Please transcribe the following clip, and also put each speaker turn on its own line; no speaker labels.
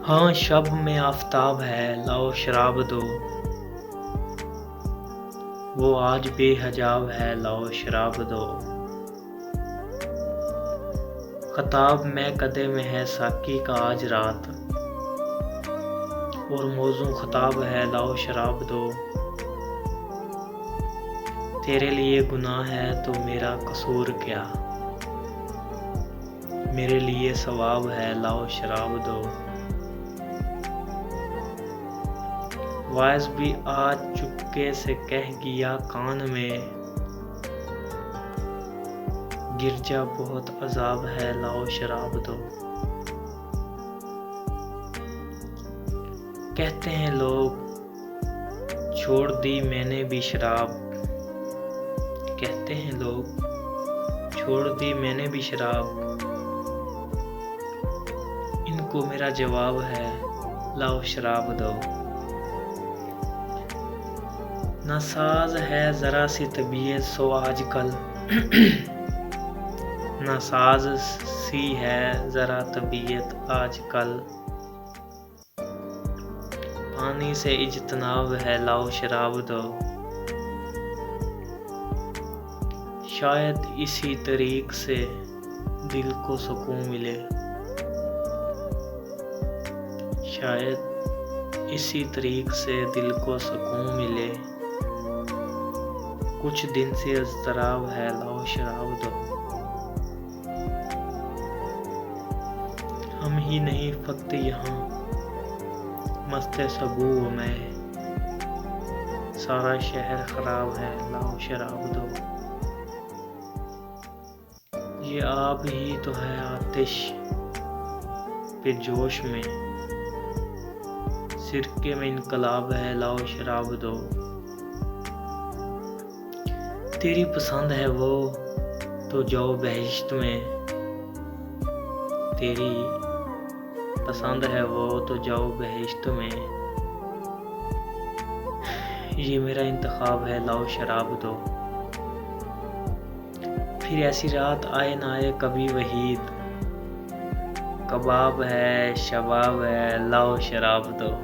हाँ शब में आफ़ताब है लाओ शराब दो, वो आज बेहिजाब है लाओ शराब दो। ख़ताब में कदे में है साकी का आज रात, और मौज़ू ख़ताब है लाओ शराब दो। तेरे लिए गुनाह है तो मेरा कसूर क्या, मेरे लिए सवाब है लाओ शराब दो। वाइज़ भी आज चुपके से कह गया कान में, गिरजा बहुत अजाब है लाओ शराब दो। कहते हैं लोग छोड़ दी मैंने भी शराब, कहते हैं लोग छोड़ दी मैंने भी शराब। इनको मेरा जवाब है लाओ शराब दो। नासाज है ज़रा सी तबीयत सो आजकल, नासाज सी है ज़रा तबीयत आजकल। पानी से इज्तनाब है लाओ शराब दो। शायद इसी तरीक से दिल को सुकून मिले, शायद इसी तरीक से दिल को सुकून मिले। कुछ दिन से इज़्तिराब है लाओ शराब दो। हम ही नहीं फक्त यहाँ मस्त सबू में, सारा शहर खराब है लाओ शराब दो। ये आब ही तो है आतिश पे जोश में, सिरके में इनकलाब है लाओ शराब दो। तेरी पसंद है वो तो जाओ बहिश्त में, तेरी पसंद है वो तो जाओ बहिश्त में। ये मेरा इंतखाब है लाओ शराब दो। फिर ऐसी रात आए ना आए कभी वहीद, कबाब है शबाब है लाओ शराब दो।